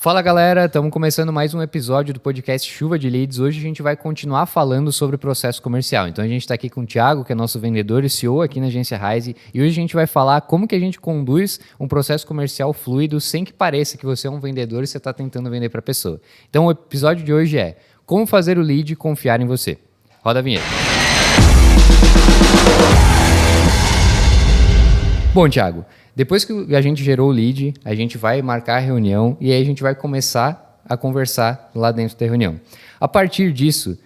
Fala galera, estamos começando mais um episódio do podcast Chuva de Leads. Hoje a gente vai continuar falando sobre o processo comercial. Então a gente está aqui com o Thiago, que é nosso vendedor e CEO aqui na agência Rise, e hoje a gente vai falar como que a gente conduz um processo comercial fluido sem que pareça que você é um vendedor e você está tentando vender para a pessoa. Então o episódio de hoje é como fazer o lead confiar em você. Roda a vinheta. Bom, Thiago, depois que a gente gerou o lead, a gente vai marcar a reunião e aí a gente vai começar a conversar lá dentro da reunião. A partir disso,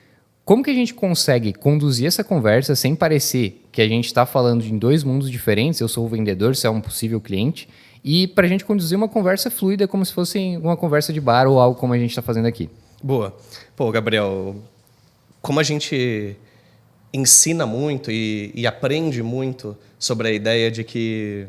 como que a gente consegue conduzir essa conversa sem parecer que a gente está falando em dois mundos diferentes, eu sou o vendedor, você é um possível cliente, e para a gente conduzir uma conversa fluida como se fosse uma conversa de bar ou algo como a gente está fazendo aqui? Boa. Pô, Gabriel, como a gente ensina muito e aprende muito sobre a ideia de que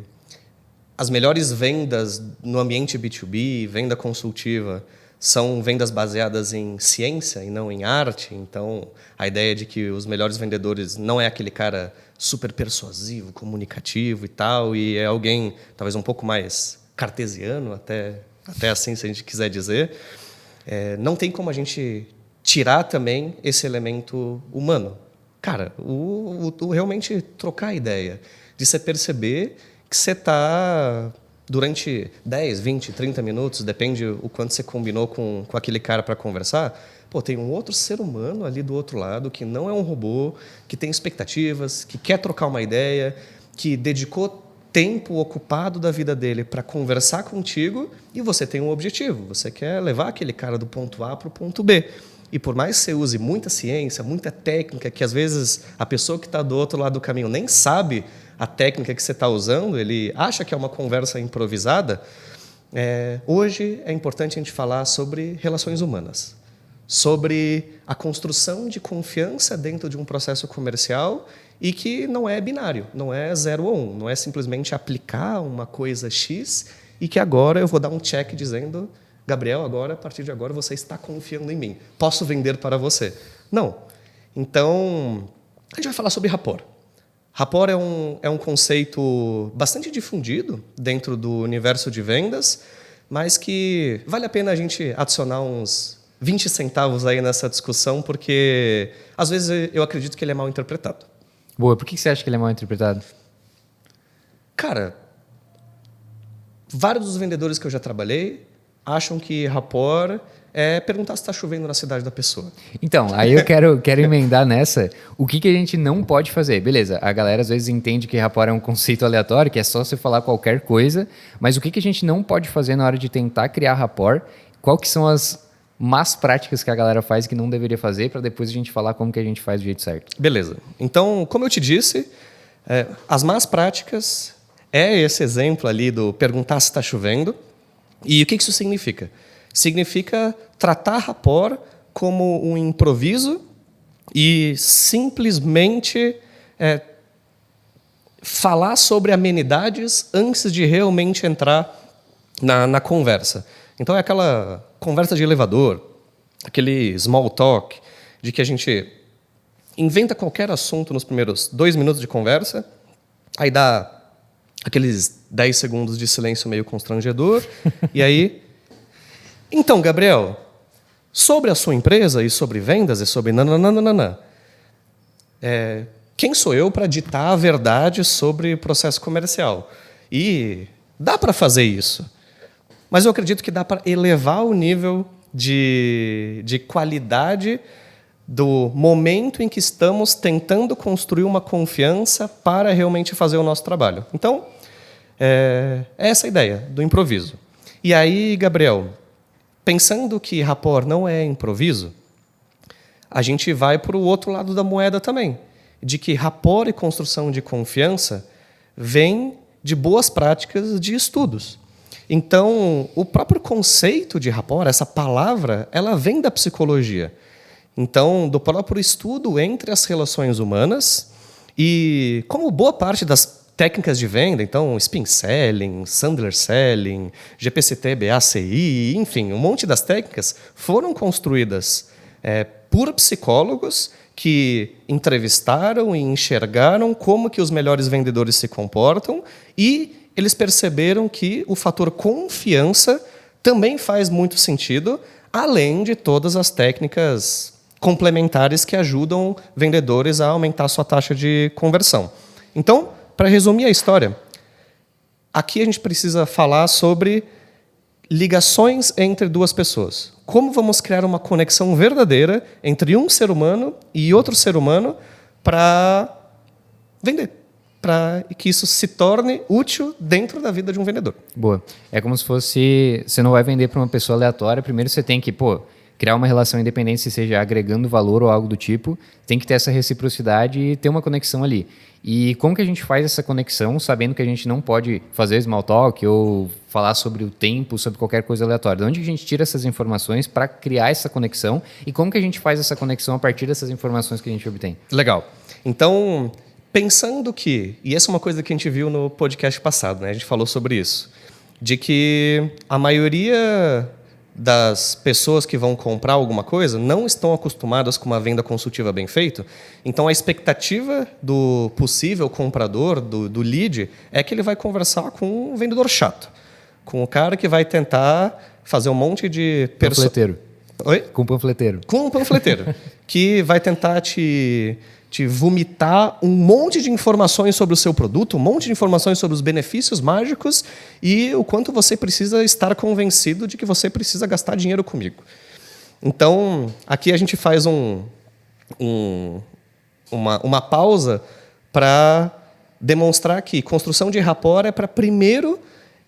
as melhores vendas no ambiente B2B, venda consultiva, são vendas baseadas em ciência e não em arte. Então, a ideia de que os melhores vendedores não é aquele cara super persuasivo, comunicativo e tal, e é alguém talvez um pouco mais cartesiano, até assim, se a gente quiser dizer. Não tem como a gente tirar também esse elemento humano. Cara, realmente trocar a ideia, de você perceber que você está, durante 10, 20, 30 minutos, depende o quanto você combinou com aquele cara para conversar, tem um outro ser humano ali do outro lado, que não é um robô, que tem expectativas, que quer trocar uma ideia, que dedicou tempo ocupado da vida dele para conversar contigo, e você tem um objetivo, você quer levar aquele cara do ponto A para o ponto B. E por mais que você use muita ciência, muita técnica, que às vezes a pessoa que está do outro lado do caminho nem sabe a técnica que você está usando, ele acha que é uma conversa improvisada, hoje é importante a gente falar sobre relações humanas, sobre a construção de confiança dentro de um processo comercial e que não é binário, não é 0 ou 1, não é simplesmente aplicar uma coisa X e que agora eu vou dar um check dizendo: Gabriel, agora, a partir de agora, você está confiando em mim. Posso vender para você? Não. Então, a gente vai falar sobre rapport. Rapport é um conceito bastante difundido dentro do universo de vendas, mas que vale a pena a gente adicionar uns 20 centavos aí nessa discussão, porque, às vezes, eu acredito que ele é mal interpretado. Boa, por que você acha que ele é mal interpretado? Cara, vários dos vendedores que eu já trabalhei acham que rapport é perguntar se está chovendo na cidade da pessoa. Então, aí eu quero emendar nessa. O que a gente não pode fazer? Beleza, a galera às vezes entende que rapport é um conceito aleatório, que é só você falar qualquer coisa, mas o que a gente não pode fazer na hora de tentar criar rapport? Qual que são as más práticas que a galera faz que não deveria fazer, para depois a gente falar como que a gente faz do jeito certo? Beleza. Então, como eu te disse, as más práticas é esse exemplo ali do perguntar se está chovendo. E o que isso significa? Significa tratar rapport como um improviso e simplesmente falar sobre amenidades antes de realmente entrar na conversa. Então, é aquela conversa de elevador, aquele small talk, de que a gente inventa qualquer assunto nos primeiros 2 minutos de conversa, aí dá aqueles 10 segundos de silêncio meio constrangedor, e aí... Então, Gabriel, sobre a sua empresa e sobre vendas e sobre nananana, quem sou eu para ditar a verdade sobre o processo comercial? E dá para fazer isso, mas eu acredito que dá para elevar o nível de qualidade do momento em que estamos tentando construir uma confiança para realmente fazer o nosso trabalho. Então, é essa a ideia do improviso. E aí, Gabriel, pensando que rapport não é improviso, a gente vai para o outro lado da moeda também, de que rapport e construção de confiança vem de boas práticas de estudos. Então, o próprio conceito de rapport, essa palavra, ela vem da psicologia. Então, do próprio estudo entre as relações humanas, e como boa parte das técnicas de venda, então Spin Selling, Sandler Selling, GPCT, BACI, enfim, um monte das técnicas foram construídas por psicólogos que entrevistaram e enxergaram como que os melhores vendedores se comportam, e eles perceberam que o fator confiança também faz muito sentido, além de todas as técnicas complementares que ajudam vendedores a aumentar a sua taxa de conversão. Então, para resumir a história, aqui a gente precisa falar sobre ligações entre duas pessoas. Como vamos criar uma conexão verdadeira entre um ser humano e outro ser humano para vender, para que isso se torne útil dentro da vida de um vendedor. Boa. É como se fosse... Você não vai vender para uma pessoa aleatória. Primeiro você tem que, criar uma relação independente, se seja agregando valor ou algo do tipo. Tem que ter essa reciprocidade e ter uma conexão ali. E como que a gente faz essa conexão, sabendo que a gente não pode fazer small talk ou falar sobre o tempo, sobre qualquer coisa aleatória? De onde a gente tira essas informações para criar essa conexão? E como que a gente faz essa conexão a partir dessas informações que a gente obtém? Legal. Então, pensando que... E essa é uma coisa que a gente viu no podcast passado, né? A gente falou sobre isso. De que a maioria das pessoas que vão comprar alguma coisa não estão acostumadas com uma venda consultiva bem feita. Então, a expectativa do possível comprador, do lead, é que ele vai conversar com um vendedor chato. Com o cara que vai tentar fazer um monte de... Panfleteiro. Oi? Com panfleteiro. Com um panfleteiro. Que vai tentar te vomitar um monte de informações sobre o seu produto, um monte de informações sobre os benefícios mágicos e o quanto você precisa estar convencido de que você precisa gastar dinheiro comigo. Então, aqui a gente faz uma pausa para demonstrar que construção de rapport é para primeiro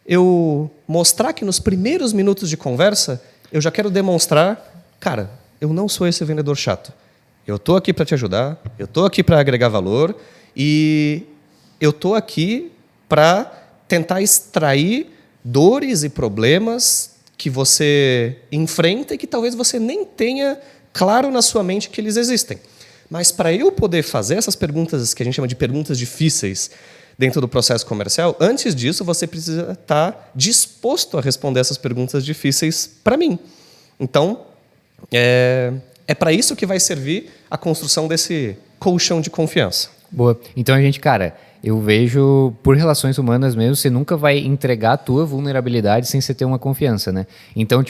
eu mostrar que nos primeiros minutos de conversa eu já quero demonstrar, cara, eu não sou esse vendedor chato. Eu estou aqui para te ajudar, eu estou aqui para agregar valor e eu estou aqui para tentar extrair dores e problemas que você enfrenta e que talvez você nem tenha claro na sua mente que eles existem. Mas para eu poder fazer essas perguntas que a gente chama de perguntas difíceis dentro do processo comercial, antes disso você precisa estar disposto a responder essas perguntas difíceis para mim. Então, é para isso que vai servir a construção desse colchão de confiança. Boa. Então a gente, eu vejo, por relações humanas mesmo, você nunca vai entregar a tua vulnerabilidade sem você ter uma confiança, né? Então,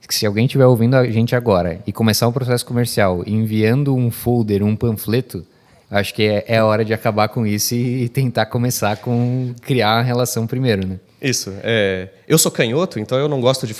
se alguém estiver ouvindo a gente agora e começar um processo comercial enviando um folder, um panfleto, acho que é a hora de acabar com isso e tentar começar com criar uma relação primeiro, né? Isso. Eu sou canhoto, então eu não gosto de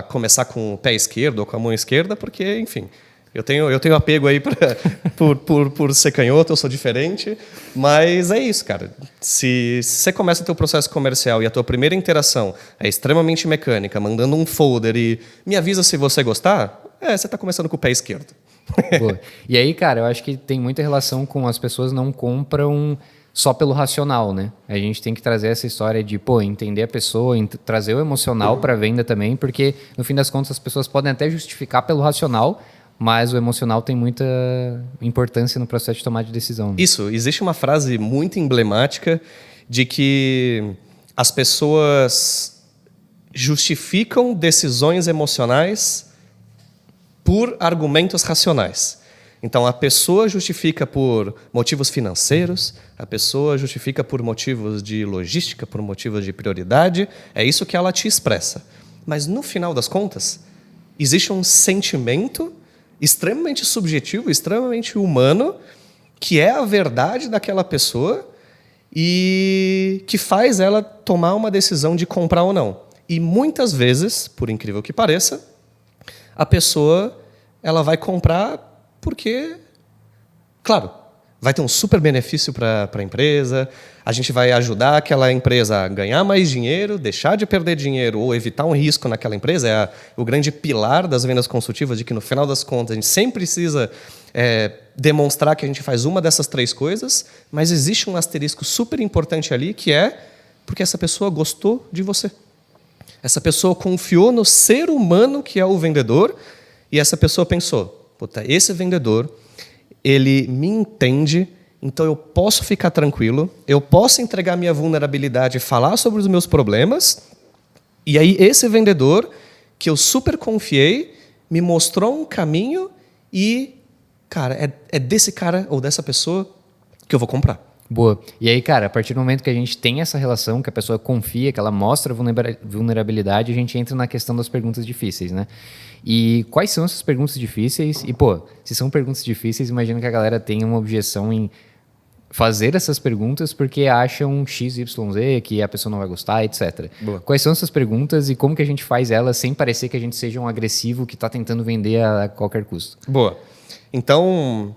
começar com o pé esquerdo ou com a mão esquerda, porque, enfim... Eu tenho apego aí por ser canhoto, eu sou diferente, mas é isso, cara. Se você começa o teu processo comercial e a tua primeira interação é extremamente mecânica, mandando um folder e me avisa se você gostar, você está começando com o pé esquerdo. Boa. E aí, cara, eu acho que tem muita relação com as pessoas não compram só pelo racional, né? A gente tem que trazer essa história de, entender a pessoa, trazer o emocional para a venda também, porque, no fim das contas, as pessoas podem até justificar pelo racional, mas o emocional tem muita importância no processo de tomar de decisão. Né? Isso. Existe uma frase muito emblemática de que as pessoas justificam decisões emocionais por argumentos racionais. Então, a pessoa justifica por motivos financeiros, a pessoa justifica por motivos de logística, por motivos de prioridade. É isso que ela te expressa. Mas, no final das contas, existe um sentimento extremamente subjetivo, extremamente humano, que é a verdade daquela pessoa e que faz ela tomar uma decisão de comprar ou não. E muitas vezes, por incrível que pareça, a pessoa ela vai comprar porque, claro, vai ter um super benefício para a empresa, a gente vai ajudar aquela empresa a ganhar mais dinheiro, deixar de perder dinheiro ou evitar um risco naquela empresa. É o grande pilar das vendas consultivas, de que no final das contas a gente sempre precisa demonstrar que a gente faz uma dessas três coisas, mas existe um asterisco super importante ali, que é porque essa pessoa gostou de você. Essa pessoa confiou no ser humano que é o vendedor e essa pessoa pensou, puta, esse vendedor, ele me entende, então eu posso ficar tranquilo, eu posso entregar minha vulnerabilidade e falar sobre os meus problemas, e aí esse vendedor, que eu super confiei, me mostrou um caminho e, cara, é desse cara ou dessa pessoa que eu vou comprar. Boa. E aí, cara, a partir do momento que a gente tem essa relação, que a pessoa confia, que ela mostra vulnerabilidade, a gente entra na questão das perguntas difíceis, né? E quais são essas perguntas difíceis? E, pô, se são perguntas difíceis, imagino que a galera tenha uma objeção em fazer essas perguntas porque acham X, Y, Z, que a pessoa não vai gostar, etc. Boa. Quais são essas perguntas e como que a gente faz elas sem parecer que a gente seja um agressivo que está tentando vender a qualquer custo? Boa. Então,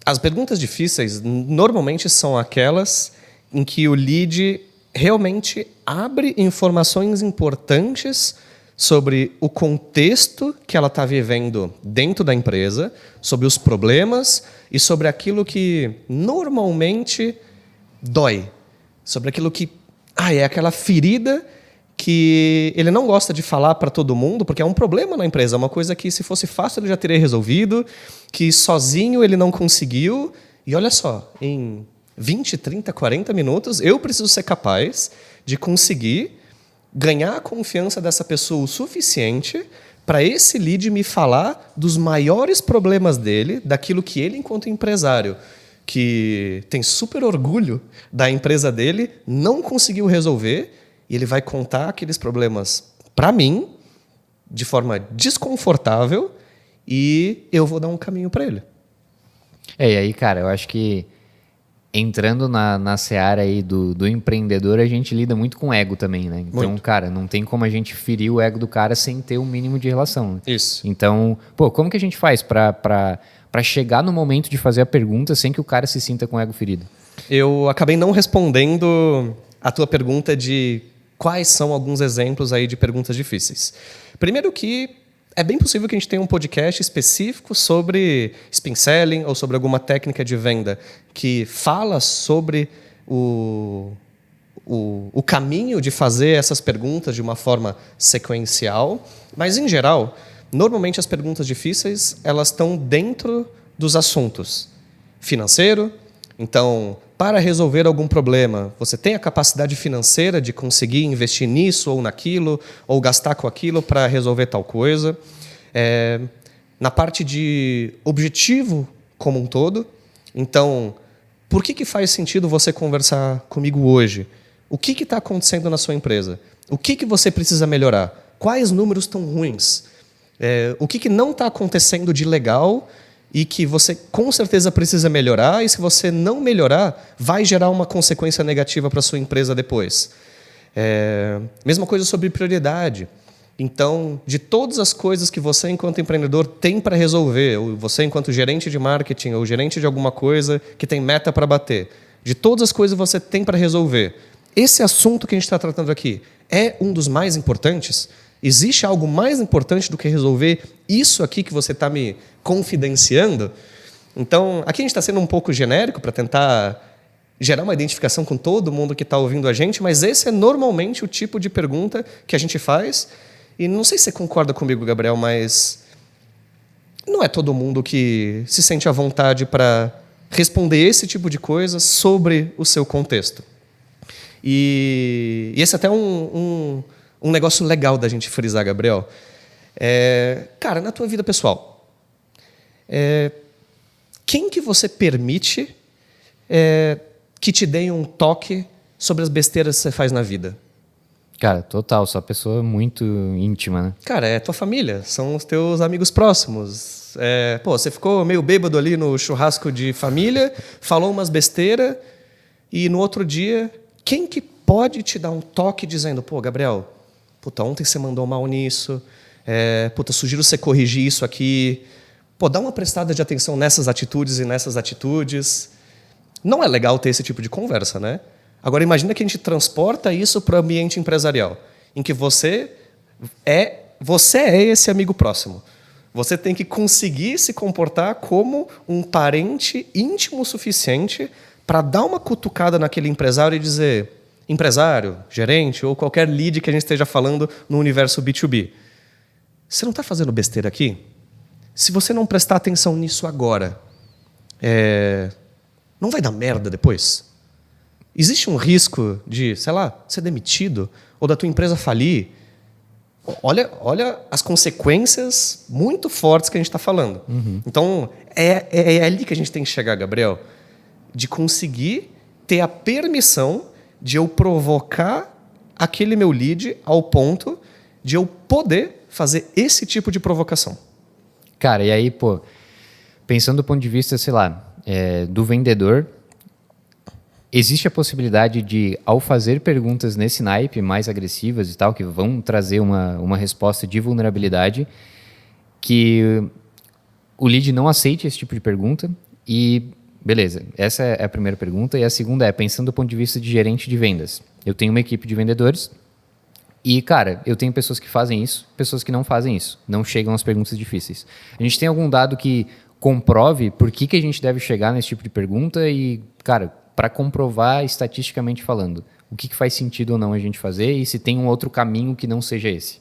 as perguntas difíceis normalmente são aquelas em que o lead realmente abre informações importantes sobre o contexto que ela está vivendo dentro da empresa, sobre os problemas e sobre aquilo que normalmente dói, sobre aquilo que é aquela ferida que ele não gosta de falar para todo mundo, porque é um problema na empresa, é uma coisa que se fosse fácil ele já teria resolvido, que sozinho ele não conseguiu, e olha só, em 20, 30, 40 minutos eu preciso ser capaz de conseguir ganhar a confiança dessa pessoa o suficiente para esse lead me falar dos maiores problemas dele, daquilo que ele, enquanto empresário, que tem super orgulho da empresa dele, não conseguiu resolver, e ele vai contar aqueles problemas para mim, de forma desconfortável, e eu vou dar um caminho para ele. E aí, cara, eu acho que entrando na seara aí do empreendedor, a gente lida muito com ego também, né? Então, muito. Cara, não tem como a gente ferir o ego do cara sem ter um mínimo de relação. Né? Isso. Então, pô, como que a gente faz para chegar no momento de fazer a pergunta sem que o cara se sinta com o ego ferido? Eu acabei não respondendo a tua pergunta de quais são alguns exemplos aí de perguntas difíceis. Primeiro que é bem possível que a gente tenha um podcast específico sobre spin selling ou sobre alguma técnica de venda que fala sobre o caminho de fazer essas perguntas de uma forma sequencial. Mas, em geral, normalmente as perguntas difíceis elas estão dentro dos assuntos. Financeiro, então, para resolver algum problema, você tem a capacidade financeira de conseguir investir nisso ou naquilo, ou gastar com aquilo para resolver tal coisa. Na parte de objetivo como um todo, então, por que faz sentido você conversar comigo hoje? O que está acontecendo na sua empresa? O que você precisa melhorar? Quais números estão ruins? O que não está acontecendo de legal e que você com certeza precisa melhorar, e se você não melhorar, vai gerar uma consequência negativa para a sua empresa depois. Mesma coisa sobre prioridade. Então, de todas as coisas que você, enquanto empreendedor, tem para resolver, ou você, enquanto gerente de marketing, ou gerente de alguma coisa que tem meta para bater, de todas as coisas que você tem para resolver, esse assunto que a gente está tratando aqui é um dos mais importantes? Existe algo mais importante do que resolver isso aqui que você está me confidenciando? Então, aqui a gente está sendo um pouco genérico para tentar gerar uma identificação com todo mundo que está ouvindo a gente, mas esse é normalmente o tipo de pergunta que a gente faz. E não sei se você concorda comigo, Gabriel, mas não é todo mundo que se sente à vontade para responder esse tipo de coisa sobre o seu contexto. E esse é até um negócio legal da gente frisar, Gabriel. Cara, na tua vida pessoal, quem que você permite que te deem um toque sobre as besteiras que você faz na vida? Cara, total, sou uma pessoa muito íntima, né? Cara, é tua família, são os teus amigos próximos. Você ficou meio bêbado ali no churrasco de família, falou umas besteiras, e no outro dia, quem que pode te dar um toque dizendo, pô, Gabriel, ontem você mandou mal nisso, sugiro você corrigir isso aqui, dá uma prestada de atenção nessas atitudes e nessas atitudes. Não é legal ter esse tipo de conversa, né? Agora, imagina que a gente transporta isso para o ambiente empresarial, em que você é esse amigo próximo. Você tem que conseguir se comportar como um parente íntimo o suficiente para dar uma cutucada naquele empresário e dizer, empresário, gerente ou qualquer lead que a gente esteja falando no universo B2B, você não está fazendo besteira aqui? Se você não prestar atenção nisso agora, não vai dar merda depois? Existe um risco de, sei lá, ser demitido ou da tua empresa falir? Olha as consequências muito fortes que a gente está falando. Uhum. Então, é ali que a gente tem que chegar, Gabriel. de conseguir ter a permissão de eu provocar aquele meu lead ao ponto de eu poder fazer esse tipo de provocação. Cara, e aí, pô, pensando do ponto de vista, sei lá, do vendedor, existe a possibilidade de, ao fazer perguntas nesse naipe mais agressivas e tal, que vão trazer uma resposta de vulnerabilidade, que o lead não aceite esse tipo de pergunta e, beleza, essa é a primeira pergunta. E a segunda é, pensando do ponto de vista de gerente de vendas. Eu tenho uma equipe de vendedores e, cara, eu tenho pessoas que fazem isso, pessoas que não fazem isso, não chegam às perguntas difíceis. A gente tem algum dado que comprove por que a gente deve chegar nesse tipo de pergunta e, cara, para comprovar estatisticamente falando, o que faz sentido ou não a gente fazer e se tem um outro caminho que não seja esse?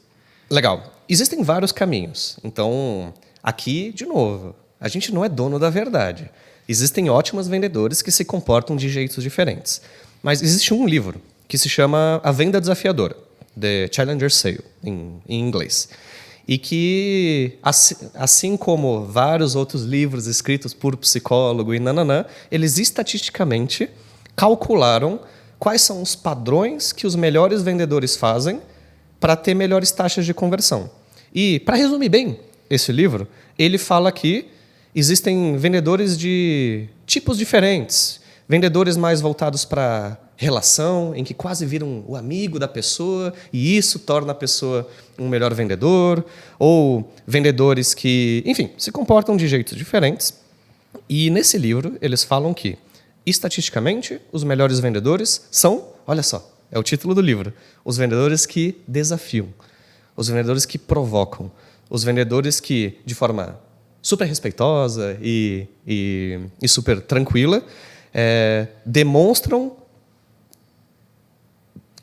Legal. Existem vários caminhos. Então, aqui, de novo, a gente não é dono da verdade. Existem ótimos vendedores que se comportam de jeitos diferentes. Mas existe um livro que se chama A Venda Desafiadora, The Challenger Sale, em inglês. E que, assim como vários outros livros escritos por psicólogo e nananã, eles estatisticamente calcularam quais são os padrões que os melhores vendedores fazem para ter melhores taxas de conversão. E, para resumir bem esse livro, ele fala que existem vendedores de tipos diferentes. Vendedores mais voltados para relação, em que quase viram o amigo da pessoa e isso torna a pessoa um melhor vendedor. Ou vendedores que, enfim, se comportam de jeitos diferentes. E nesse livro eles falam que, estatisticamente, os melhores vendedores são, olha só, é o título do livro, os vendedores que desafiam, os vendedores que provocam, os vendedores que, de forma super respeitosa e super tranquila, demonstram,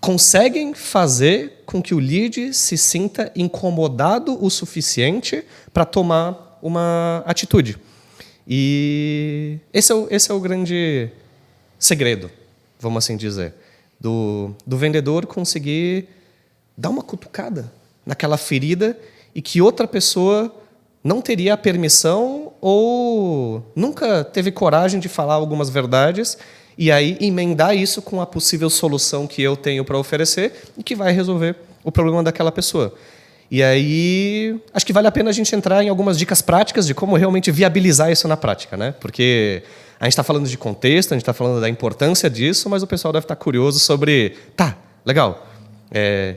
conseguem fazer com que o lead se sinta incomodado o suficiente para tomar uma atitude. E esse é o grande segredo, vamos assim dizer, do vendedor conseguir dar uma cutucada naquela ferida e que outra pessoa não teria a permissão ou nunca teve coragem de falar algumas verdades e aí emendar isso com a possível solução que eu tenho para oferecer e que vai resolver o problema daquela pessoa. E aí, acho que vale a pena a gente entrar em algumas dicas práticas de como realmente viabilizar isso na prática, né? Porque a gente está falando de contexto, a gente está falando da importância disso, mas o pessoal deve estar curioso sobre, tá, legal,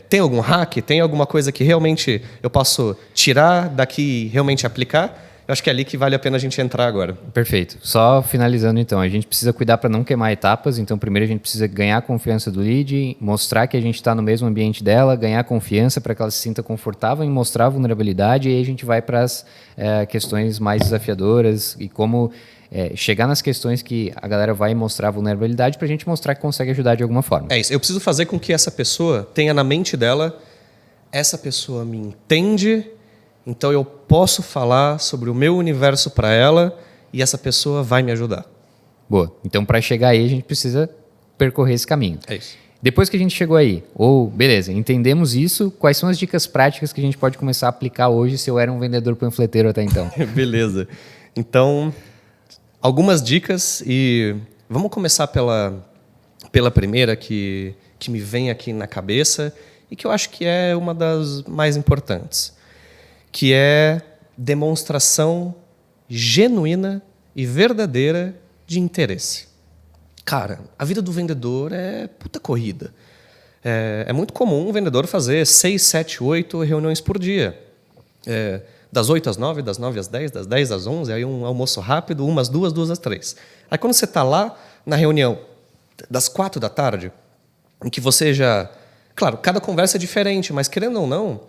tem algum hack, tem alguma coisa que realmente eu posso tirar daqui e realmente aplicar? Eu acho que é ali que vale a pena a gente entrar agora. Perfeito. Só finalizando então, a gente precisa cuidar para não queimar etapas. Então, primeiro a gente precisa ganhar a confiança do lead, mostrar que a gente está no mesmo ambiente dela, ganhar confiança para que ela se sinta confortável em mostrar a vulnerabilidade e aí a gente vai para as questões mais desafiadoras e como chegar nas questões que a galera vai mostrar a vulnerabilidade para a gente mostrar que consegue ajudar de alguma forma. É isso. Eu preciso fazer com que essa pessoa tenha na mente dela, essa pessoa me entende, então eu posso falar sobre o meu universo para ela e essa pessoa vai me ajudar. Boa. Então, para chegar aí, a gente precisa percorrer esse caminho. É isso. Depois que a gente chegou aí, beleza, entendemos isso, quais são as dicas práticas que a gente pode começar a aplicar hoje se eu era um vendedor panfleteiro até então? Beleza. Então, algumas dicas e vamos começar pela primeira que me vem aqui na cabeça e que eu acho que é uma das mais importantes, que é demonstração genuína e verdadeira de interesse. Cara, a vida do vendedor é puta corrida. É muito comum um vendedor fazer 6, 7, 8 reuniões por dia. Das 8 às 9, das 9 às 10, das 10 às 11, aí um almoço rápido, umas 2, 2 às 3. Aí quando você está lá na reunião das 4 da tarde, em que você já... Claro, cada conversa é diferente, mas querendo ou não,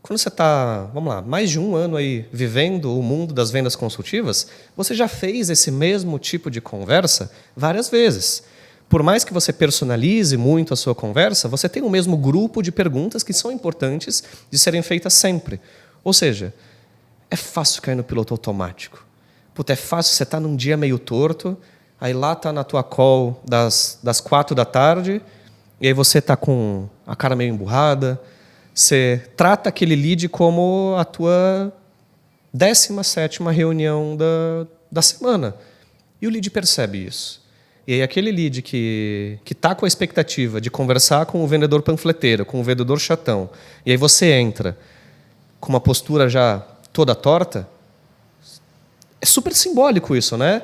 quando você está, vamos lá, mais de um ano aí vivendo o mundo das vendas consultivas, você já fez esse mesmo tipo de conversa várias vezes. Por mais que você personalize muito a sua conversa, você tem o mesmo grupo de perguntas que são importantes de serem feitas sempre. Ou seja, é fácil cair no piloto automático. Puta, é fácil você estar num dia meio torto, aí lá está na tua call das 4 da tarde, e aí você está com a cara meio emburrada. Você trata aquele lead como a tua 17ª reunião da semana. E o lead percebe isso. E aí aquele lead que está com a expectativa de conversar com o vendedor panfleteiro, com o vendedor chatão, e aí você entra com uma postura já toda torta, é super simbólico isso, né?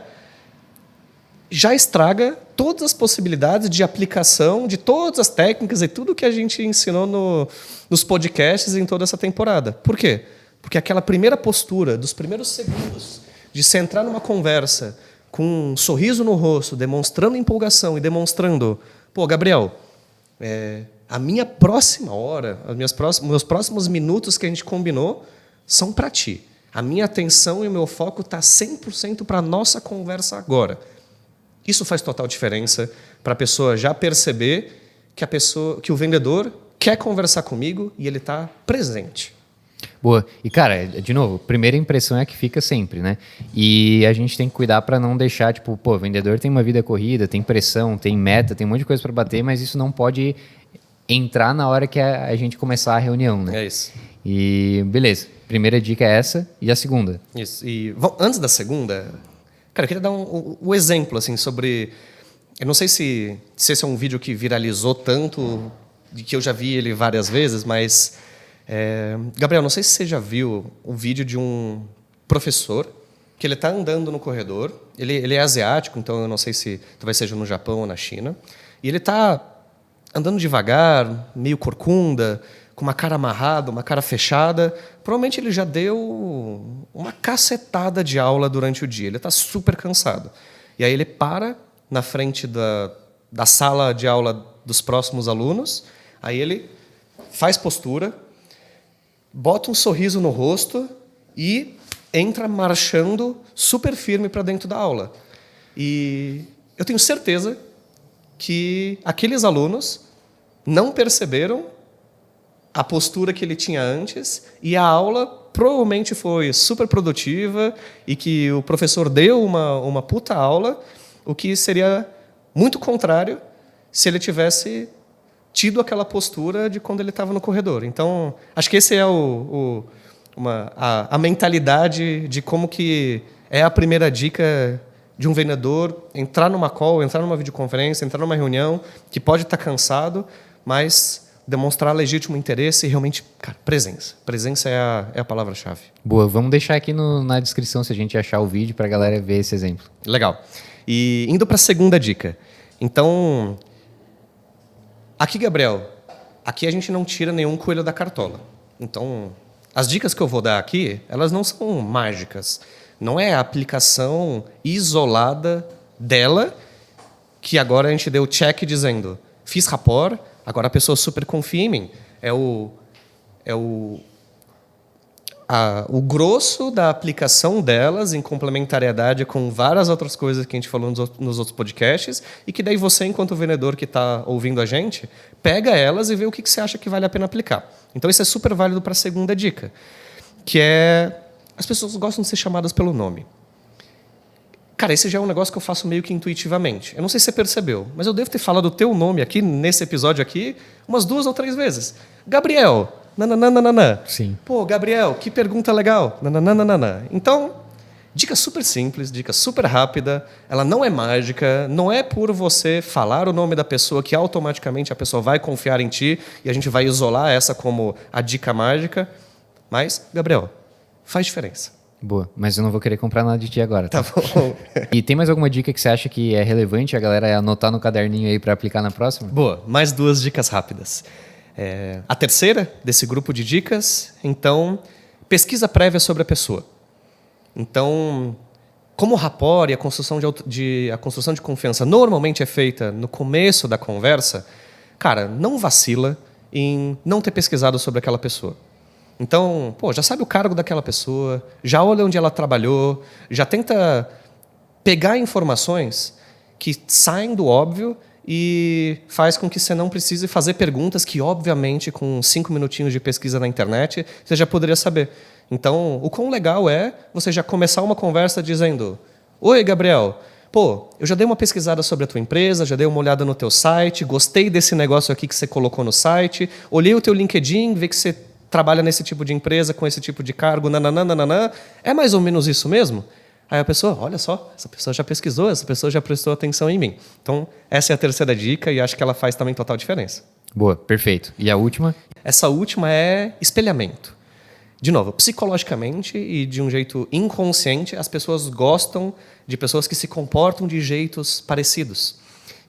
Já estraga todas as possibilidades de aplicação de todas as técnicas e tudo que a gente ensinou nos podcasts em toda essa temporada. Por quê? Porque aquela primeira postura, dos primeiros segundos, de você entrar numa conversa com um sorriso no rosto, demonstrando empolgação e demonstrando, pô, Gabriel, a minha próxima hora, meus próximos minutos que a gente combinou são para ti. A minha atenção e o meu foco está 100% para a nossa conversa agora. Isso faz total diferença para a pessoa já perceber que o vendedor quer conversar comigo e ele está presente. Boa. E, cara, de novo, primeira impressão é a que fica sempre, né? E a gente tem que cuidar para não deixar, tipo, pô, o vendedor tem uma vida corrida, tem pressão, tem meta, tem um monte de coisa para bater, mas isso não pode entrar na hora que a gente começar a reunião, né? É isso. E, beleza. Primeira dica é essa. E a segunda? Isso. E antes da segunda, cara, eu queria dar um exemplo, assim, sobre... Eu não sei se esse é um vídeo que viralizou tanto, de que eu já vi ele várias vezes, mas... Gabriel, não sei se você já viu o vídeo de um professor que ele está andando no corredor. Ele é asiático, então eu não sei se talvez seja no Japão ou na China. E ele está andando devagar, meio corcunda, com uma cara amarrada, uma cara fechada. Provavelmente ele já deu uma cacetada de aula durante o dia. Ele está super cansado. E aí ele para na frente da sala de aula dos próximos alunos. Aí ele faz postura, bota um sorriso no rosto e entra marchando super firme para dentro da aula. E eu tenho certeza que aqueles alunos não perceberam a postura que ele tinha antes e a aula provavelmente foi super produtiva e que o professor deu uma puta aula, o que seria muito contrário se ele tivesse tido aquela postura de quando ele estava no corredor. Então, acho que esse é a mentalidade de como que é a primeira dica de um vendedor entrar numa call, entrar numa videoconferência, entrar numa reunião, que pode estar cansado, mas demonstrar legítimo interesse e realmente, cara, presença. Presença é a palavra-chave. Boa, vamos deixar aqui na descrição se a gente achar o vídeo para a galera ver esse exemplo. Legal. E indo para a segunda dica. Então, aqui, Gabriel, aqui a gente não tira nenhum coelho da cartola. Então, as dicas que eu vou dar aqui, elas não são mágicas. Não é a aplicação isolada dela que agora a gente deu check dizendo fiz rapport, agora a pessoa super confia em mim. O grosso da aplicação delas em complementariedade com várias outras coisas que a gente falou nos outros podcasts e que daí você, enquanto vendedor que está ouvindo a gente, pega elas e vê o que você acha que vale a pena aplicar. Então, isso é super válido para a segunda dica, que é as pessoas gostam de ser chamadas pelo nome. Cara, esse já é um negócio que eu faço meio que intuitivamente. Eu não sei se você percebeu, mas eu devo ter falado o teu nome aqui, nesse episódio aqui, umas 2 ou 3 vezes. Gabriel, nananana. Sim. Pô, Gabriel, que pergunta legal. Nananana. Então, dica super simples, dica super rápida. Ela não é mágica, não é por você falar o nome da pessoa que automaticamente a pessoa vai confiar em ti e a gente vai isolar essa como a dica mágica. Mas, Gabriel, faz diferença. Boa, mas eu não vou querer comprar nada de ti agora. Tá bom. E tem mais alguma dica que você acha que é relevante a galera anotar no caderninho aí para aplicar na próxima? Boa, mais 2 dicas rápidas. A terceira desse grupo de dicas, então, pesquisa prévia sobre a pessoa. Então, como o rapport e a construção de confiança normalmente é feita no começo da conversa, cara, não vacila em não ter pesquisado sobre aquela pessoa. Então, já sabe o cargo daquela pessoa, já olha onde ela trabalhou, já tenta pegar informações que saem do óbvio e faz com que você não precise fazer perguntas que, obviamente, com 5 minutinhos de pesquisa na internet, você já poderia saber. Então, o quão legal é você já começar uma conversa dizendo: oi, Gabriel, eu já dei uma pesquisada sobre a tua empresa, já dei uma olhada no teu site, gostei desse negócio aqui que você colocou no site, olhei o teu LinkedIn, vi que você trabalha nesse tipo de empresa, com esse tipo de cargo, nananana. É mais ou menos isso mesmo? Aí a pessoa, olha só, essa pessoa já pesquisou, essa pessoa já prestou atenção em mim. Então, essa é a terceira dica e acho que ela faz também total diferença. Boa, perfeito. E a última? Essa última é espelhamento. De novo, psicologicamente e de um jeito inconsciente, as pessoas gostam de pessoas que se comportam de jeitos parecidos.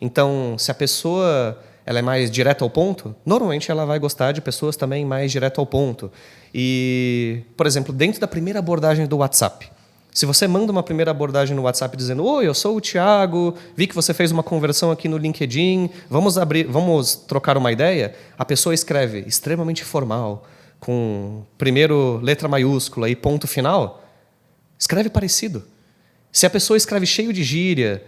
Então, se a pessoa ela é mais direta ao ponto, normalmente ela vai gostar de pessoas também mais direto ao ponto. E, por exemplo, dentro da primeira abordagem do WhatsApp, se você manda uma primeira abordagem no WhatsApp dizendo: oi, eu sou o Thiago, vi que você fez uma conversão aqui no LinkedIn, vamos trocar uma ideia, a pessoa escreve extremamente formal, com primeiro letra maiúscula e ponto final, escreve parecido. Se a pessoa escreve cheio de gíria,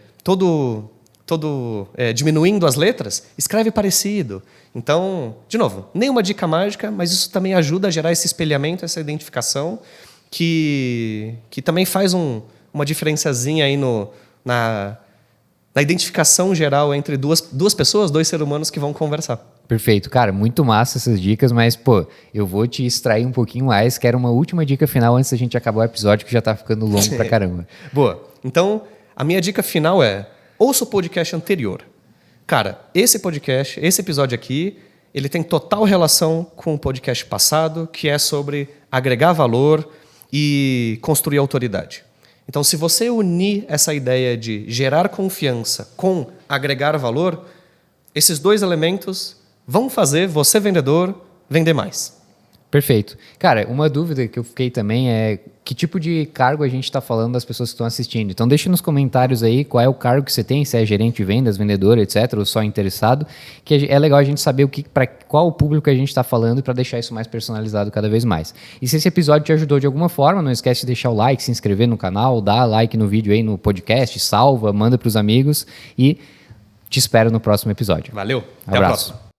diminuindo as letras, escreve parecido. Então, de novo, nenhuma dica mágica, mas isso também ajuda a gerar esse espelhamento, essa identificação, que também faz uma diferençazinha aí na identificação geral entre duas pessoas, dois seres humanos que vão conversar. Perfeito. Cara, muito massa essas dicas, mas, pô, eu vou te extrair um pouquinho mais. Quero uma última dica final antes da gente acabar o episódio, que já tá ficando longo pra caramba. Boa. Então, a minha dica final é: ouça o podcast anterior. Cara, esse episódio aqui, ele tem total relação com o podcast passado, que é sobre agregar valor e construir autoridade. Então, se você unir essa ideia de gerar confiança com agregar valor, esses dois elementos vão fazer você, vendedor, vender mais. Perfeito. Cara, uma dúvida que eu fiquei também é que tipo de cargo a gente está falando das pessoas que estão assistindo. Então deixa nos comentários aí qual é o cargo que você tem, se é gerente de vendas, vendedor, etc., ou só interessado, que é legal a gente saber para qual o público a gente está falando para deixar isso mais personalizado cada vez mais. E se esse episódio te ajudou de alguma forma, não esquece de deixar o like, se inscrever no canal, dar like no vídeo aí no podcast, salva, manda para os amigos e te espero no próximo episódio. Valeu. Até a próxima.